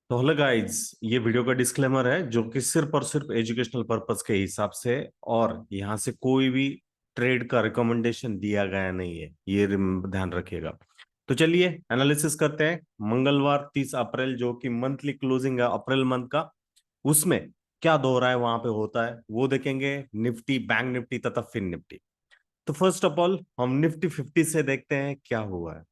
तो hello guys, ये video का डिस्क्लेमर है जो कि सिर्फ और सिर्फ एजुकेशनल पर्पस के हिसाब से और यहाँ से कोई भी ट्रेड का रिकमेंडेशन दिया गया नहीं है। ये ध्यान रखिएगा। तो चलिए एनालिसिस करते हैं। मंगलवार 30 अप्रैल जो कि मंथली क्लोजिंग है अप्रैल मंथ का, उसमें क्या दो रहा है वहां पे होता है वो देखेंगे। निफ्टी, बैंक निफ्टी तथा फिन निफ्टी। तो फर्स्ट ऑफ ऑल हम निफ्टी 50 से देखते हैं क्या हुआ है।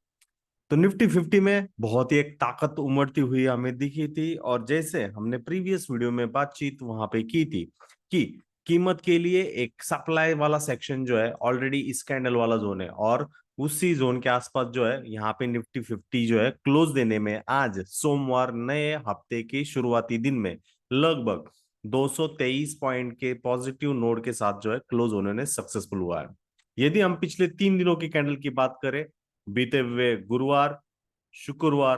तो निफ्टी 50 में बहुत ही एक ताकत उमड़ती हुई हमें दिखी थी, और जैसे हमने प्रीवियस वीडियो में बातचीत वहां पे की थी कि कीमत के लिए एक सप्लाई वाला सेक्शन जो है ऑलरेडी इस कैंडल वाला जोन है, और उसी जोन के आसपास जो है यहाँ पे निफ्टी 50 जो है क्लोज देने में आज सोमवार नए हफ्ते के शुरुआती दिन में लगभग 223 पॉइंट के पॉजिटिव नोड के साथ जो है क्लोज होने में सक्सेसफुल हुआ है। यदि हम पिछले 3 दिनों की कैंडल की बात करें, बीते हुए गुरुवार, शुक्रवार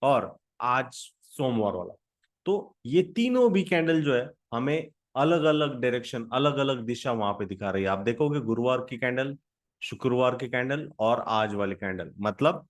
और आज सोमवार वाला, तो ये तीनों भी कैंडल जो है हमें अलग अलग डायरेक्शन, अलग अलग दिशा वहां पे दिखा रही है। आप देखोगे गुरुवार की कैंडल, शुक्रवार की कैंडल और आज वाली कैंडल, मतलब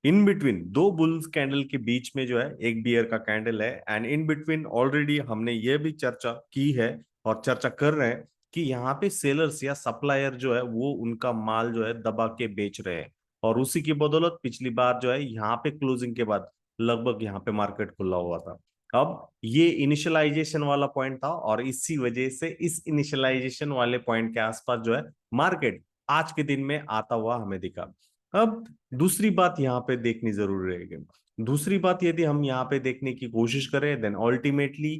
इन बिटवीन दो बुल्स कैंडल के बीच में जो है एक बियर का कैंडल है। एंड इन बिटवीन ऑलरेडी हमने ये भी चर्चा की है और चर्चा कर रहे हैं कि यहाँ पे सेलर्स या सप्लायर जो है वो उनका माल जो है दबा के बेच रहे हैं, और उसी की बदौलत पिछली बार जो है यहाँ पे क्लोजिंग के बाद लगभग यहाँ पे मार्केट खुला हुआ था। अब ये इनिशियलाइजेशन वाला पॉइंट था, और इसी वजह से इस इनिशियलाइजेशन वाले पॉइंट के आसपास जो है मार्केट आज के दिन में आता हुआ हमें दिखा। अब दूसरी बात यहाँ पे देखनी जरूरी रहेगी। दूसरी बात यदि हम यहाँ पे देखने की कोशिश करें, देन अल्टीमेटली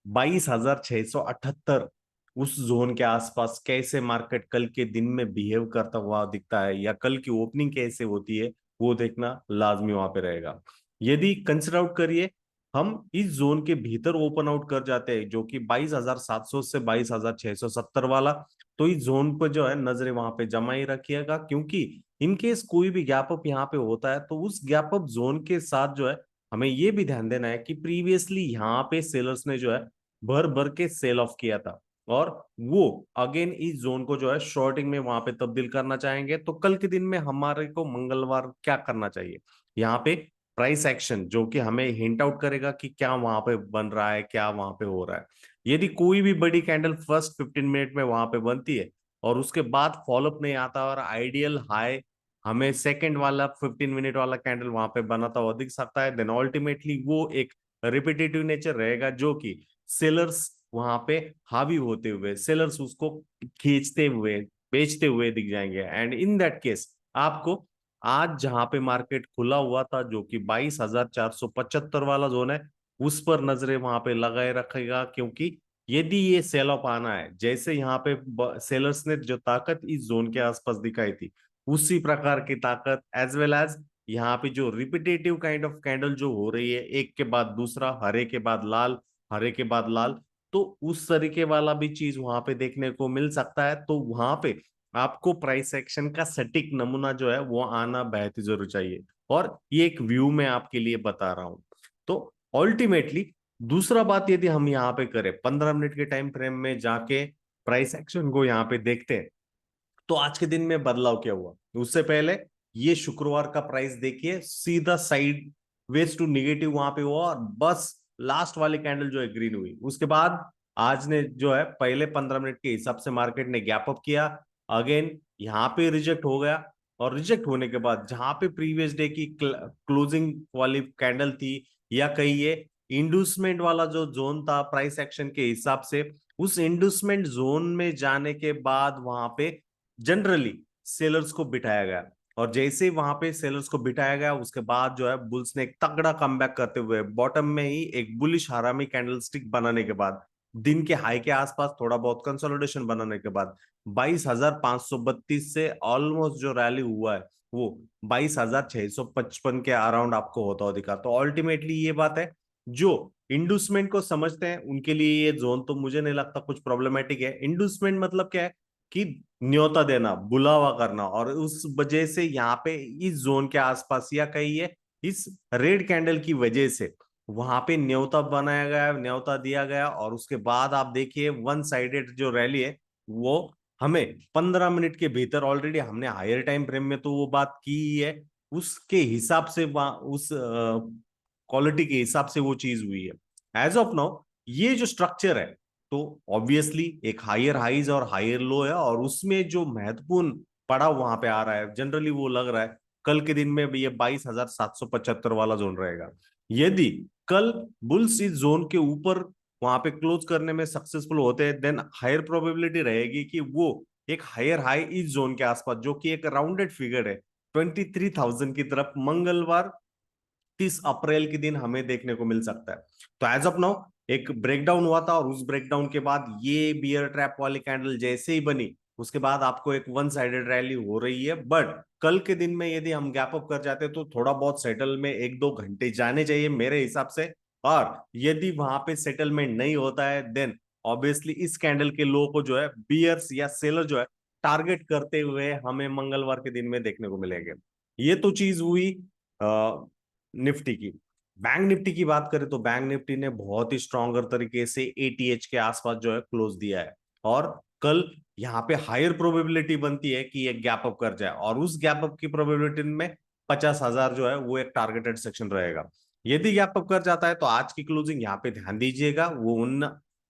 22,678 उस जोन के आसपास कैसे मार्केट कल के दिन में बिहेव करता हुआ दिखता है, या कल की ओपनिंग कैसे होती है, वो देखना लाजमी वहां पे रहेगा। यदि कंसिडर आउट करिए हम इस जोन के भीतर ओपन आउट कर जाते हैं जो कि 22,700 से 22,670 वाला, तो इस जोन पर जो है नजरें वहां पे जमा ही रखिएगा, क्योंकि इनकेस कोई भी गैप अप यहाँ पे होता है तो उस गैप अप जोन के साथ जो है हमें ये भी ध्यान देना है कि प्रीवियसली यहाँ पे सेलर्स ने जो है भर भर के सेल ऑफ किया था, और वो अगेन इस जोन को जो है शॉर्टिंग में वहां पे तब्दील करना चाहेंगे। तो कल के दिन में हमारे को मंगलवार क्या करना चाहिए, यहाँ पे प्राइस एक्शन जो कि हमें हिंट आउट करेगा कि क्या वहां पे बन रहा है, क्या वहां पे हो रहा है। यदि कोई भी बड़ी कैंडल फर्स्ट 15 मिनट में वहां पे बनती है और उसके बाद फॉलोअप नहीं आता और आइडियल हाई हमें सेकंड वाला 15 मिनट वाला कैंडल वहां पे बनाता हुआ दिख सकता है, देन अल्टीमेटली वो एक रिपीटेटिव नेचर रहेगा जो कि सेलर्स वहां पे हावी होते हुए, सेलर्स उसको खींचते हुए, बेचते हुए दिख जाएंगे। एंड इन दैट केस आपको आज जहां पे मार्केट खुला हुआ था जो कि 22,475 वाला जोन है, उस पर नजरें वहां पे लगाए रखेगा, क्योंकि यदि ये सेल ऑफ आना है, जैसे यहाँ पे सेलर्स ने जो ताकत इस जोन के आसपास दिखाई थी, उसी प्रकार की ताकत एज वेल एज यहाँ पे जो रिपीटेटिव काइंड ऑफ कैंडल जो हो रही है, एक के बाद दूसरा, हरे के बाद लाल, हरे के बाद लाल, तो उस तरीके वाला भी चीज वहां पे देखने को मिल सकता है। तो वहां पे आपको प्राइस एक्शन का सटीक नमूना जो है वो आना बेहद ही जरूर चाहिए, और ये एक व्यू में आपके लिए बता रहा हूं। तो अल्टीमेटली दूसरा बात यदि हम यहाँ पे करें 15 मिनट के टाइम फ्रेम में जाके प्राइस एक्शन को यहाँ पे देखते हैं, तो आज के दिन में बदलाव क्या हुआ। उससे पहले ये शुक्रवार का प्राइस देखिए, सीधा साइड वेज टू निगेटिव वहां पे हुआ, और बस लास्ट वाली कैंडल जो है ग्रीन हुई। उसके बाद आज ने जो है पहले 15 मिनट के हिसाब से मार्केट ने गैप अप किया, अगेन यहाँ पे रिजेक्ट हो गया, और रिजेक्ट होने के बाद जहां पे प्रीवियस डे की क्लोजिंग वाली कैंडल थी, या कहिए इंड्यूसमेंट वाला जो जोन था प्राइस एक्शन के हिसाब से, उस इंड्यूसमेंट जोन में जाने के बाद वहां पे जनरली सेलर्स को बिठाया गया, और जैसे ही वहां पे सेलर्स को बिठाया गया उसके बाद जो है बुल्स ने एक तगड़ा कमबैक करते हुए बॉटम में ही एक बुलिश हरामी कैंडलस्टिक बनाने के बाद, दिन के हाई के आसपास थोड़ा बहुत कंसोलिडेशन बनाने के बाद 22,532 से ऑलमोस्ट जो रैली हुआ है वो 22,655 के अराउंड आपको होता हुआ दिखा। तो अल्टीमेटली ये बात है, जो इंडूसमेंट को समझते हैं उनके लिए ये जोन तो मुझे नहीं लगता कुछ प्रॉब्लमेटिक है। इंडूसमेंट मतलब क्या है कि न्योता देना, बुलावा करना, और उस वजह से यहाँ पे इस जोन के आसपास, या कहिए इस रेड कैंडल की वजह से वहां पे न्योता बनाया गया, न्योता दिया गया, और उसके बाद आप देखिए वन साइडेड जो रैली है वो हमें 15 मिनट के भीतर, ऑलरेडी हमने हायर टाइम फ्रेम में तो वो बात की ही है, उसके हिसाब से उस क्वालिटी के हिसाब से वो चीज हुई है। एज ऑफ नाउ ये जो स्ट्रक्चर है, तो ऑब्वियसली एक हायर हाइज और हायर लो है, और उसमें जो महत्वपूर्ण पड़ाव वहां पे आ रहा है जनरली वो लग रहा है कल के दिन में भी ये 22,775 वाला जोन रहेगा। यदि कल बुल्स इस जोन के ऊपर वहां पे क्लोज करने में सक्सेसफुल होते हैं, देन हायर प्रोबेबिलिटी रहेगी कि वो एक हायर हाई इस जोन के आसपास, जो कि एक राउंडेड फिगर है, 23,000 की तरफ मंगलवार 30 अप्रैल के दिन हमें देखने को मिल सकता है। तो एज ऑफ नाउ एक ब्रेकडाउन हुआ था, और उस ब्रेकडाउन के बाद ये बियर ट्रैप वाली कैंडल जैसे ही बनी, उसके बाद आपको एक वन साइडेड रैली हो रही है। बट कल के दिन में यदि हम गैप अप कर जाते हैं तो थोड़ा बहुत सेटल में 1-2 घंटे जाने चाहिए मेरे हिसाब से। और यदि वहां पे सेटलमेंट नहीं होता है, देन ऑब्वियसली इस कैंडल के लो को जो है बियर्स या सेलर जो है टारगेट करते हुए हमें मंगलवार के दिन में देखने को मिलेंगे। ये तो चीज हुई निफ्टी की। बैंक निफ्टी की बात करें तो बैंक निफ्टी ने बहुत ही स्ट्रॉन्गर तरीके से एटीएच के आसपास जो है क्लोज दिया है, और कल यहाँ पे हायर प्रोबेबिलिटी बनती है कि एक गैप अप कर जाए, और उस गैप अप की प्रोबेबिलिटी में 50,000 जो है वो एक टारगेटेड सेक्शन रहेगा। यदि गैप अप कर जाता है तो आज की क्लोजिंग यहाँ पे ध्यान दीजिएगा, वो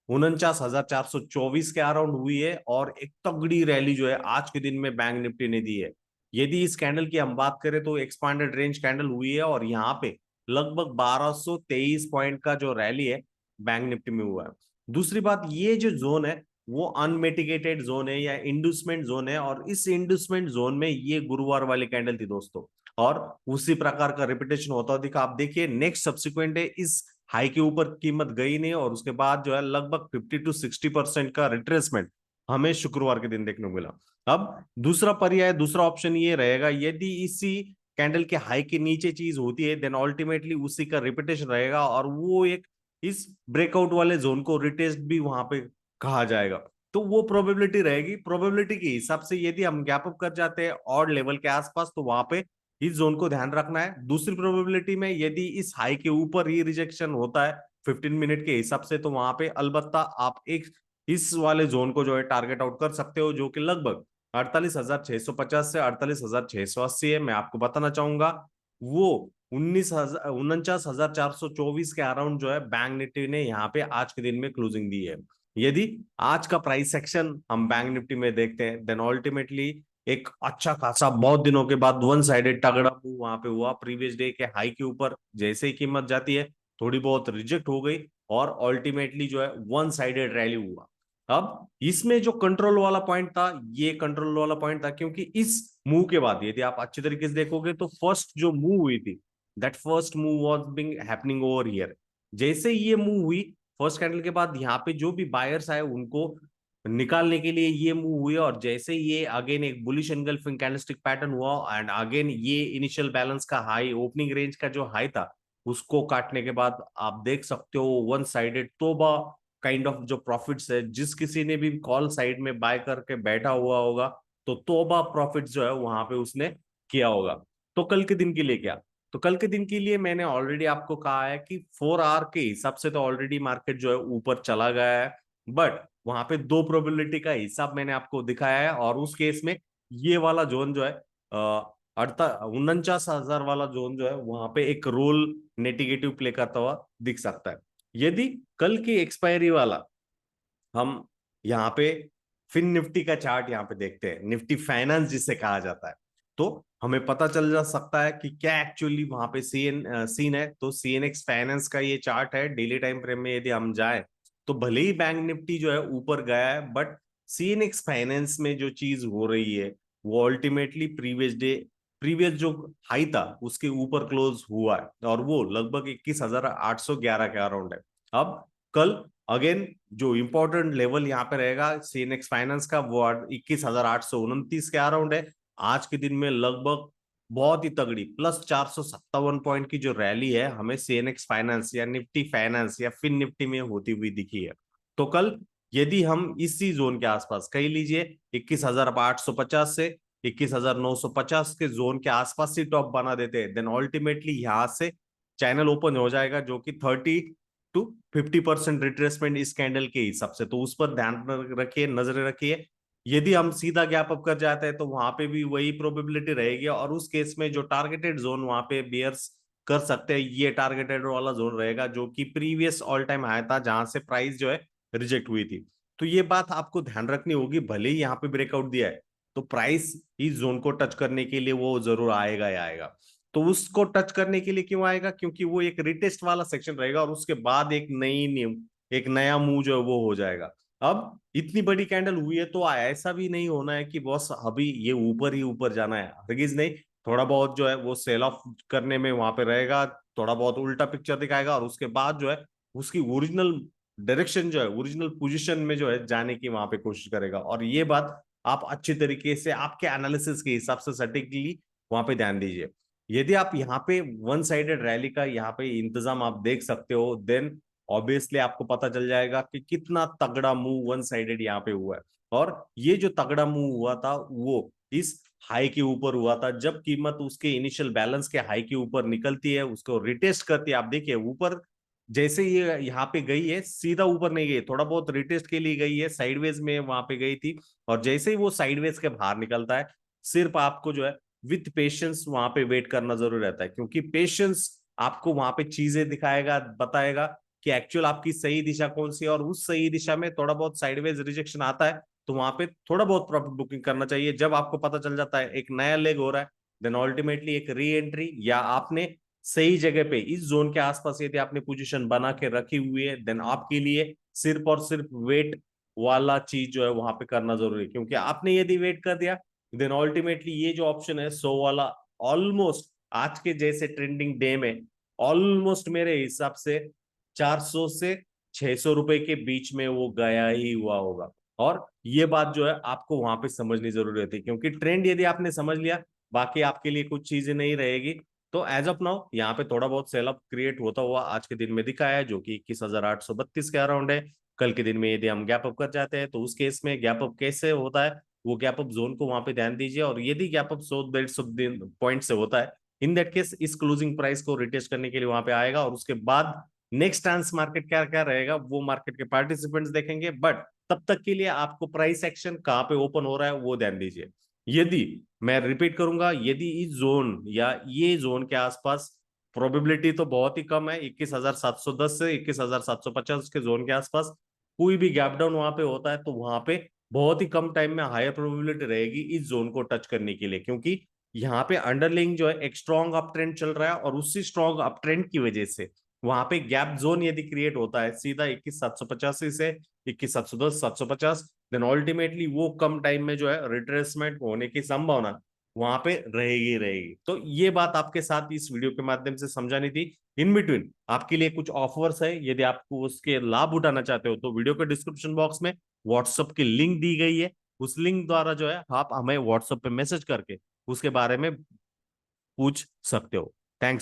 49,424 के अराउंड हुई है, और एक तगड़ी रैली जो है आज के दिन में बैंक निफ्टी ने दी है। यदि इस कैंडल की हम बात करें तो एक्सपांडेड रेंज कैंडल हुई है, और यहाँ पे लगभग 1223 पॉइंट का जो रैली है बैंक निफ्टी में हुआ है। दूसरी बात, ये जो जोन है वो अनमिटिगेटेड जोन है या इंडूसमेंट जोन है, और इस इंडूसमेंट जोन में ये गुरुवार वाली कैंडल थी दोस्तों, और उसी प्रकार का रिपीटेशन होता दिखा। आप देखिए नेक्स्ट सब्सिक्वेंट है, इस हाई के ऊपर कीमत गई नहीं, और उसके बाद जो है लगभग 50 to 60% का रिट्रेसमेंट हमें शुक्रवार के दिन देखने को मिला। अब दूसरा पर्याय, दूसरा ऑप्शन ये रहेगा, यदि इसी कैंडल के हाई के नीचे चीज होती है, देन अल्टीमेटली उसी का रिपीटेशन रहेगा, और वो एक इस ब्रेकआउट वाले जोन को रिटेस्ट भी वहां पे कहा जाएगा। तो वो प्रोबेबिलिटी रहेगी, प्रोबेबिलिटी के हिसाब से यदि हम गैप अप कर जाते हैं और लेवल के आसपास, तो वहां पे इस जोन को ध्यान रखना है। दूसरी प्रोबेबिलिटी में यदि इस हाई के ऊपर ही रिजेक्शन होता है 15 मिनट के हिसाब से, तो वहां पे अलबत्ता आप एक इस वाले जोन को जो है टारगेट आउट कर सकते हो, जो कि लगभग 48,650 से 48,680 है। मैं आपको बताना चाहूंगा वो 49,424 के अराउंड जो है बैंक निफ्टी ने यहाँ पे आज के दिन में क्लोजिंग दी है। यदि आज का प्राइस सेक्शन हम बैंक निफ्टी में देखते हैं, देन अल्टीमेटली एक अच्छा खासा बहुत दिनों के बाद वन साइडेड तगड़ा मूव वहां पे हुआ। प्रीवियस डे के हाई के ऊपर जैसे ही कीमत जाती है थोड़ी बहुत रिजेक्ट हो गई, और अल्टीमेटली जो है वन साइडेड रैली हुआ। अब इसमें जो कंट्रोल वाला पॉइंट था, ये कंट्रोल वाला पॉइंट था, क्योंकि इस मूव के बाद यदि आप अच्छी तरीके से देखोगे तो फर्स्ट जो मूव हुई थी, that first move was being happening over here. जैसे ही ये मूव हुई फर्स्ट कैंडल के बाद, यहाँ पे जो भी बायर्स आए उनको निकालने के लिए ये मूव हुई, और जैसे ये अगेन एक बुलिश एंगल्फिंग कैंडलस्टिक पैटर्न हुआ, एंड अगेन ये इनिशियल बैलेंस का हाई, ओपनिंग रेंज का जो हाई था उसको काटने के बाद आप देख सकते हो वन साइडेड तोबा काइंड ऑफ जो प्रॉफिट्स है। जिस किसी ने भी कॉल साइड में बाय करके बैठा हुआ होगा, तो तोबा प्रॉफिट जो है वहां पे उसने किया होगा। तो कल के दिन के लिए क्या, तो कल के दिन के लिए मैंने ऑलरेडी आपको कहा है कि 4 आवर के हिसाब से तो ऑलरेडी मार्केट जो है ऊपर चला गया है, बट वहां पे दो प्रोबेबिलिटी का हिसाब मैंने आपको दिखाया है, और उस केस में ये वाला जोन जो है 49,000 वाला जोन जो है वहां पे एक रोल नेटिगेटिव प्ले करता हुआ दिख सकता है। यदि कल की एक्सपायरी वाला हम यहाँ पे फिन निफ्टी का चार्ट यहाँ पे देखते हैं, निफ्टी फाइनेंस जिसे कहा जाता है, तो हमें पता चल जा सकता है कि क्या एक्चुअली वहां पे सीन है। तो सीएनएक्स फाइनेंस का ये चार्ट है, डेली टाइम फ्रेम में यदि हम जाए तो भले ही बैंक निफ्टी जो है ऊपर गया है, बट सीएनएक्स फाइनेंस में जो चीज हो रही है वो अल्टीमेटली प्रीवियस जो हाई था उसके ऊपर क्लोज हुआ है, और वो लगभग 21,811 के अराउंड है। अब कल अगेन जो इंपॉर्टेंट लेवल यहाँ पे रहेगा सीएनएक्स फाइनेंस का, वो 21,829 के अराउंड है। आज के दिन में लगभग बहुत ही तगड़ी +457 पॉइंट की जो रैली है हमें सीएनएक्स फाइनेंस या निफ्टी फाइनेंस या फिन निफ्टी में होती हुई दिखी है। तो कल यदि हम इसी जोन के आसपास कह लीजिए 21,850 से 21,950 के जोन के आसपास से टॉप बना देते हैं, देन अल्टीमेटली यहां से चैनल ओपन हो जाएगा, जो कि 30 to 50% रिट्रेसमेंट इस कैंडल के हिसाब से। तो उस पर ध्यान रखिए, नजर रखिए। यदि हम सीधा गैप अप कर जाते हैं तो वहां पे भी वही प्रोबेबिलिटी रहेगी, और उस केस में जो टारगेटेड जोन वहां पे बियर्स कर सकते हैं। ये टारगेटेड वाला जोन रहेगा जो कि प्रीवियस ऑल टाइम हाई था, जहां से प्राइस जो है रिजेक्ट हुई थी। तो ये बात आपको ध्यान रखनी होगी, भले ही यहाँ पे ब्रेकआउट दिया है तो प्राइस इस जोन को टच करने के लिए वो जरूर आएगा ही आएगा। तो उसको टच करने के लिए क्यों आएगा, क्योंकि वो एक रिटेस्ट वाला सेक्शन रहेगा और उसके बाद एक नया मूव जो है वो हो जाएगा। अब इतनी बड़ी कैंडल हुई है तो ऐसा भी नहीं होना है कि बॉस अभी ये ऊपर ही ऊपर जाना है, हरगिज नहीं। थोड़ा बहुत जो है वो सेल ऑफ करने में वहां पे रहेगा, थोड़ा बहुत उल्टा पिक्चर दिखाएगा और उसके बाद जो है उसकी ओरिजिनल डायरेक्शन जो है, ओरिजिनल पोजीशन में जो है जाने की वहां पे कोशिश करेगा। और ये बात आप अच्छी तरीके से आपके एनालिसिस के हिसाब से सटीकली वहां पे ध्यान दीजिए। यदि आप यहाँ पे वन साइडेड रैली का यहाँ पे इंतजाम आप देख सकते हो, देन ऑब्वियसली आपको पता चल जाएगा कि कितना तगड़ा मूव वन साइडेड यहाँ पे हुआ है। और ये जो तगड़ा मूव हुआ था वो इस हाई के ऊपर हुआ था, जब कीमत उसके इनिशियल बैलेंस के हाई के ऊपर निकलती है, उसको रिटेस्ट करती है। आप देखिए ऊपर जैसे ये यहाँ पे गई है, सीधा ऊपर नहीं गई, थोड़ा बहुत रिटेस्ट के लिए गई है, साइडवेज में वहां पे गई थी। और जैसे ही वो साइडवेज के बाहर निकलता है, सिर्फ आपको जो है विथ पेशेंस वहां पे वेट करना जरूरी रहता है, क्योंकि पेशेंस आपको वहां पे चीजें दिखाएगा, बताएगा कि एक्चुअल आपकी सही दिशा कौन सी है। और उस सही दिशा में थोड़ा बहुत साइडवेज रिजेक्शन आता है तो वहां पे थोड़ा बहुत प्रॉफिट बुकिंग करना चाहिए। जब आपको पता चल जाता है एक नया लेग हो रहा है, देन अल्टीमेटली एक री एंट्री, या आपने सही जगह पे इस जोन के आसपास यदि आपने पोजीशन बना के रखी हुई है, देन आपके लिए सिर्फ और सिर्फ वेट वाला चीज जो है वहां पे करना जरूरी है। क्योंकि आपने यदि वेट कर दिया, देन अल्टीमेटली ये जो ऑप्शन है 100 वाला, ऑलमोस्ट आज के जैसे ट्रेंडिंग डे में ऑलमोस्ट मेरे हिसाब से 400 से 600 रुपए के बीच में वो गया ही हुआ होगा। और ये बात जो है आपको वहां पे समझनी जरूरी होती है, क्योंकि ट्रेंड यदि आपने समझ लिया, बाकी आपके लिए कुछ चीजें नहीं रहेगी। तो एज ऑफ नाउ यहाँ पे थोड़ा बहुत सेलअप क्रिएट होता हुआ आज के दिन में दिखा है, जो कि 21,832 के अराउंड है। कल के दिन में यदि हम गैप अप कर जाते हैं तो उस केस में गैप अप कैसे होता है, वो गैप अप जोन को वहां पे ध्यान दीजिए। और यदि गैप अप 100-150 पॉइंट से होता है, इन दैट केस इस क्लोजिंग प्राइस को रिटेस्ट करने के लिए वहां पे आएगा। और उसके बाद नेक्स्ट चांस मार्केट क्या क्या रहेगा वो मार्केट के पार्टिसिपेंट्स देखेंगे। बट तब तक के लिए आपको प्राइस एक्शन कहाँ पे ओपन हो रहा है वो ध्यान दीजिए। यदि मैं रिपीट करूंगा, यदि इस जोन या ये जोन के आसपास प्रोबेबिलिटी तो बहुत ही कम है, 21,710 से 21,750 के जोन के आसपास कोई भी गैप डाउन वहां पे होता है तो वहां पे बहुत ही कम टाइम में हायर प्रोबेबिलिटी रहेगी इस जोन को टच करने के लिए, क्योंकि यहाँ पे अंडरलिंग जो है एक स्ट्रॉन्ग अप ट्रेंड चल रहा है। और उसी स्ट्रॉन्ग अप ट्रेंड की वजह से वहां पे गैप जोन यदि क्रिएट होता है सीधा 21,785 से 21,710 750, देन अल्टीमेटली वो कम टाइम में जो है रिट्रेसमेंट होने की संभावना वहां पे रहेगी रहेगी। तो ये बात आपके साथ इस वीडियो के माध्यम से समझानी थी। इन बिटवीन आपके लिए कुछ ऑफर्स है, यदि आपको उसके लाभ उठाना चाहते हो तो वीडियो के डिस्क्रिप्शन बॉक्स में व्हाट्सएप की लिंक दी गई है। उस लिंक द्वारा जो है आप हमें व्हाट्सएप पे मैसेज करके उसके बारे में पूछ सकते हो।